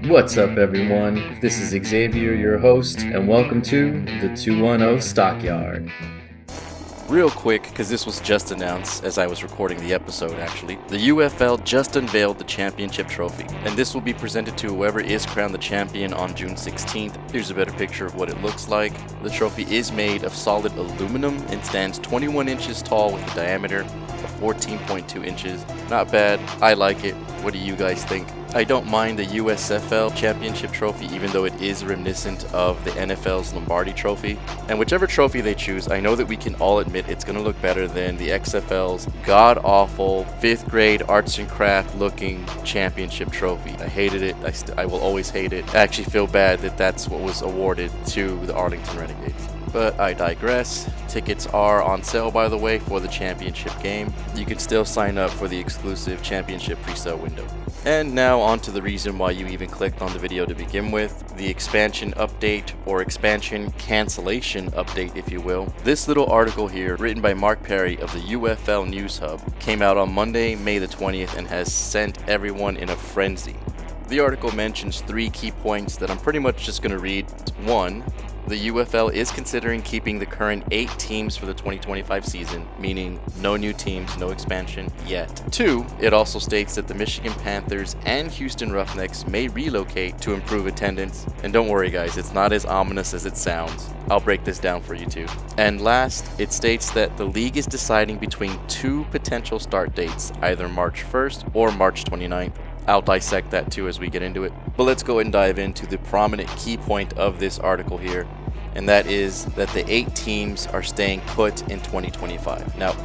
What's up, everyone? This is Xavier, your host, and welcome to the 210 Stockyard. Real quick, because this was just announced as I was recording the episode actually, the UFL just unveiled the championship trophy, and this will be presented to whoever is crowned the champion on June 16th. Here's a better picture of what it looks like. The trophy is made of solid aluminum and stands 21 inches tall with a diameter of 14.2 inches. Not bad, I like it. What do you guys think? I don't mind the USFL championship trophy, even though it is reminiscent of the NFL's Lombardi trophy. And whichever trophy they choose, I know that we can all admit it's going to look better than the XFL's god-awful 5th grade arts and craft looking championship trophy. I hated it. I will always hate it. I actually feel bad that that's what was awarded to the Arlington Renegades. But I digress. Tickets are on sale, by the way, for the championship game. You can still sign up for the exclusive championship pre-sale window. And now on to the reason why you even clicked on the video to begin with, the expansion update, or expansion cancellation update if you will. This little article here, written by Mark Perry of the UFL News Hub, came out on Monday, May the 20th and has sent everyone in a frenzy. The article mentions 3 key points that I'm pretty much just going to read. 1. The UFL is considering keeping the current 8 teams for the 2025 season, meaning no new teams, no expansion yet. 2. It also states that the Michigan Panthers and Houston Roughnecks may relocate to improve attendance. And don't worry guys, it's not as ominous as it sounds. I'll break this down for you too. And last, it states that the league is deciding between 2 potential start dates, either March 1st or March 29th. I'll dissect that too as we get into it. But let's go ahead and dive into the prominent key point of this article here, and that is that the 8 teams are staying put in 2025. Now,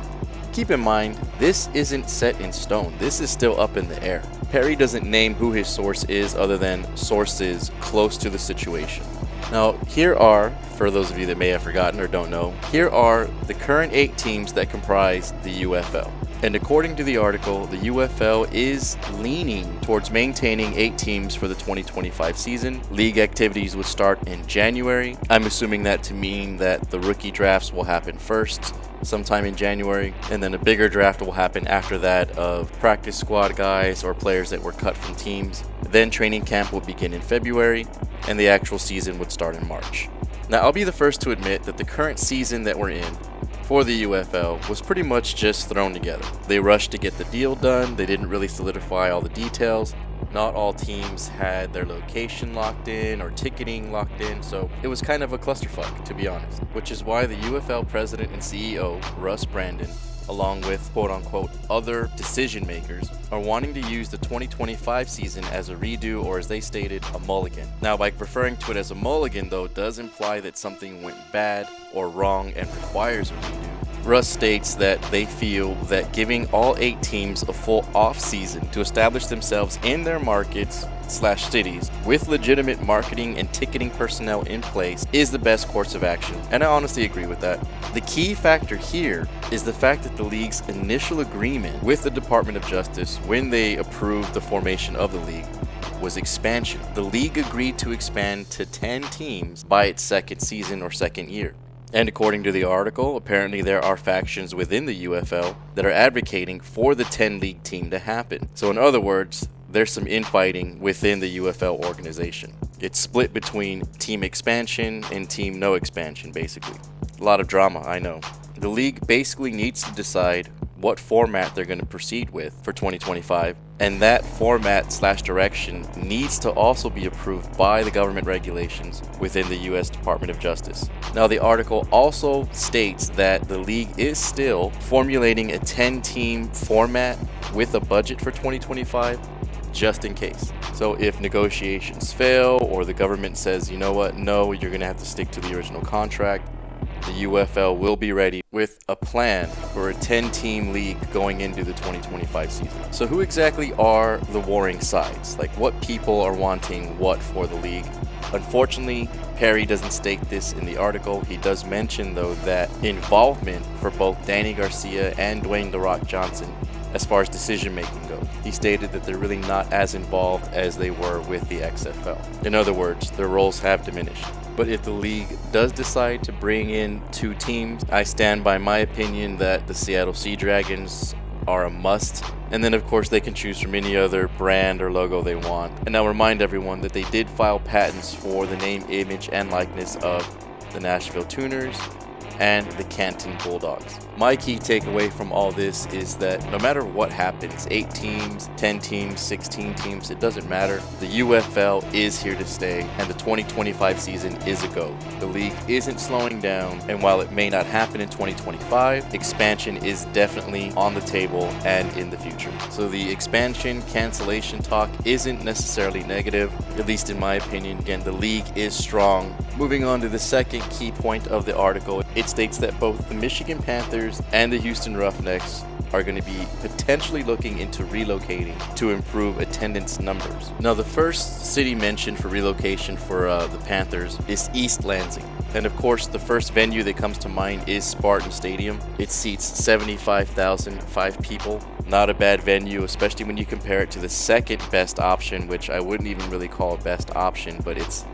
keep in mind, this isn't set in stone. This is still up in the air. Perry doesn't name who his source is other than sources close to the situation. Now, here are, for those of you that may have forgotten or don't know, here are the current 8 teams that comprise the UFL. And according to the article, the UFL is leaning towards maintaining 8 teams for the 2025 season. League activities would start in January. I'm assuming that to mean that the rookie drafts will happen first, sometime in January, and then a bigger draft will happen after that of practice squad guys or players that were cut from teams. Then training camp will begin in February, and the actual season would start in March. Now, I'll be the first to admit that the current season that we're in for the UFL was pretty much just thrown together. They rushed to get the deal done. They didn't really solidify all the details. Not all teams had their location locked in or ticketing locked in, so it was kind of a clusterfuck, to be honest. Which is why the UFL president and CEO, Russ Brandon, along with quote-unquote other decision makers, are wanting to use the 2025 season as a redo, or as they stated, a mulligan. Now, by referring to it as a mulligan, though, does imply that something went bad or wrong and requires a redo. Russ states that they feel that giving all 8 teams a full off-season to establish themselves in their markets/cities with legitimate marketing and ticketing personnel in place is the best course of action, and I honestly agree with that. The key factor here is the fact that the league's initial agreement with the Department of Justice when they approved the formation of the league was expansion. The league agreed to expand to 10 teams by its second season or second year. And according to the article, apparently there are factions within the UFL that are advocating for the 10-league team to happen. So in other words, there's some infighting within the UFL organization. It's split between team expansion and team no expansion, basically. A lot of drama, I know. The league basically needs to decide what format they're going to proceed with for 2025, and that format/direction needs to also be approved by the government regulations within the U.S. Department of Justice. Now, the article also states that the league is still formulating a 10-team format with a budget for 2025, just in case. So if negotiations fail or the government says, you know what, no, you're going to have to stick to the original contract, the UFL will be ready with a plan for a 10-team league going into the 2025 season. So who exactly are the warring sides? Like, what people are wanting what for the league? Unfortunately, Perry doesn't state this in the article. He does mention, though, that involvement for both Danny Garcia and Dwayne "The Rock" Johnson as far as decision making goes. He stated that they're really not as involved as they were with the XFL. In other words, their roles have diminished. But if the league does decide to bring in 2 teams, I stand by my opinion that the Seattle Sea Dragons are a must. And then of course they can choose from any other brand or logo they want. And I'll remind everyone that they did file patents for the name, image, and likeness of the Nashville Tuners and the Canton Bulldogs. My key takeaway from all this is that no matter what happens, 8 teams, 10 teams, 16 teams, it doesn't matter. The UFL is here to stay, and the 2025 season is a go. The league isn't slowing down, and while it may not happen in 2025, expansion is definitely on the table and in the future. So the expansion cancellation talk isn't necessarily negative, at least in my opinion. Again, the league is strong. Moving on to the second key point of the article, it states that both the Michigan Panthers and the Houston Roughnecks are going to be potentially looking into relocating to improve attendance numbers. Now, the first city mentioned for relocation for the Panthers is East Lansing. And of course, the first venue that comes to mind is Spartan Stadium. It seats 75,005 people. Not a bad venue, especially when you compare it to the second best option, which I wouldn't even really call a best option, but it's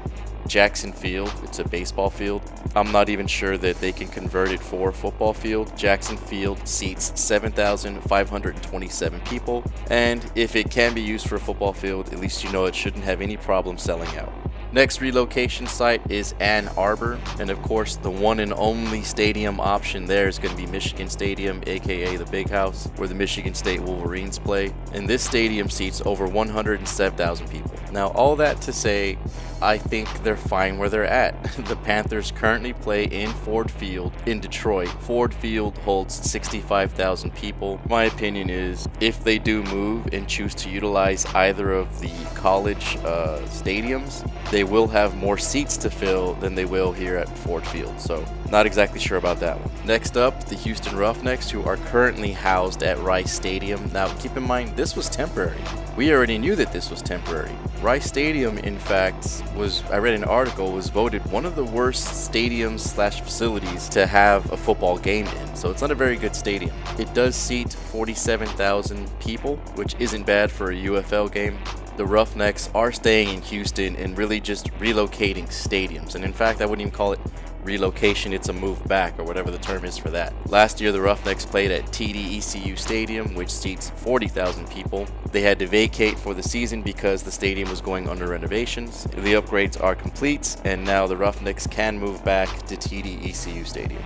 Jackson Field. It's a baseball field. I'm not even sure that they can convert it for a football field. Jackson Field seats 7,527 people, and if it can be used for a football field, at least you know it shouldn't have any problem selling out. Next relocation site is Ann Arbor, and of course the one and only stadium option there is going to be Michigan Stadium, aka the Big House, where the Michigan State Wolverines play, and this stadium seats over 107,000 people. Now, all that to say, I think they're fine where they're at. The Panthers currently play in Ford Field in Detroit. Ford Field holds 65,000 people. My opinion is if they do move and choose to utilize either of the college stadiums, they will have more seats to fill than they will here at Ford Field. So not exactly sure about that one. Next up, the Houston Roughnecks, who are currently housed at Rice Stadium. Now, keep in mind, this was temporary. We already knew that this was temporary. Rice Stadium, in fact, I read an article, was voted one of the worst stadiums/facilities to have a football game in. So it's not a very good stadium. It does seat 47,000 people, which isn't bad for a UFL game. The Roughnecks are staying in Houston and really just relocating stadiums. And in fact, I wouldn't even call it relocation, it's a move back, or whatever the term is for that. Last year, the Roughnecks played at TD-ECU Stadium, which seats 40,000 people. They had to vacate for the season because the stadium was going under renovations. The upgrades are complete, and now the Roughnecks can move back to TD-ECU Stadium.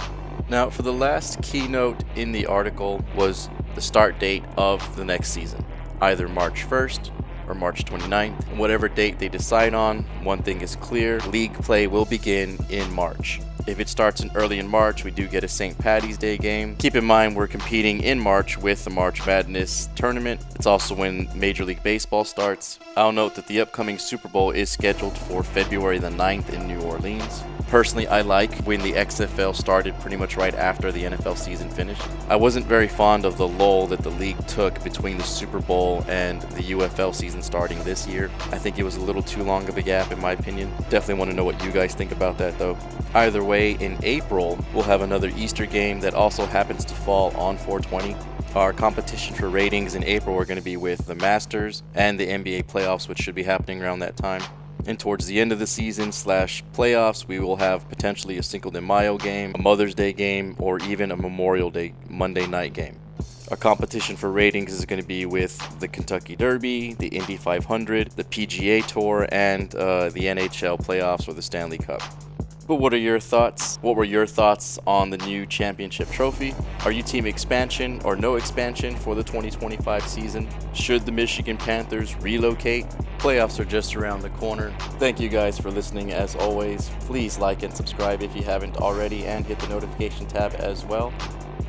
Now, for the last keynote in the article was the start date of the next season, either March 1st or March 29th. Whatever date they decide on, one thing is clear: league play will begin in March. If it starts early in March, we do get a St. Paddy's Day game. Keep in mind, we're competing in March with the March Madness tournament. It's also when Major League Baseball starts. I'll note that the upcoming Super Bowl is scheduled for February the 9th in New Orleans. Personally, I like when the XFL started pretty much right after the NFL season finished. I wasn't very fond of the lull that the league took between the Super Bowl and the UFL season starting this year. I think it was a little too long of a gap in my opinion. Definitely want to know what you guys think about that though. Either way, in April, we'll have another Easter game that also happens to fall on 420. Our competition for ratings in April are going to be with the Masters and the NBA playoffs, which should be happening around that time. And towards the end of the season / playoffs, we will have potentially a Cinco de Mayo game, a Mother's Day game, or even a Memorial Day Monday night game. Our competition for ratings is going to be with the Kentucky Derby, the Indy 500, the PGA Tour, and the NHL playoffs or the Stanley Cup. But what are your thoughts? What were your thoughts on the new championship trophy? Are you team expansion or no expansion for the 2025 season? Should the Michigan Panthers relocate? Playoffs are just around the corner. Thank you guys for listening as always. Please like and subscribe if you haven't already, and hit the notification tab as well.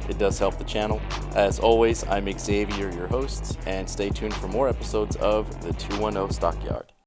It does help the channel. As always, I'm Xavier, your host, and stay tuned for more episodes of the 210 Stockyard.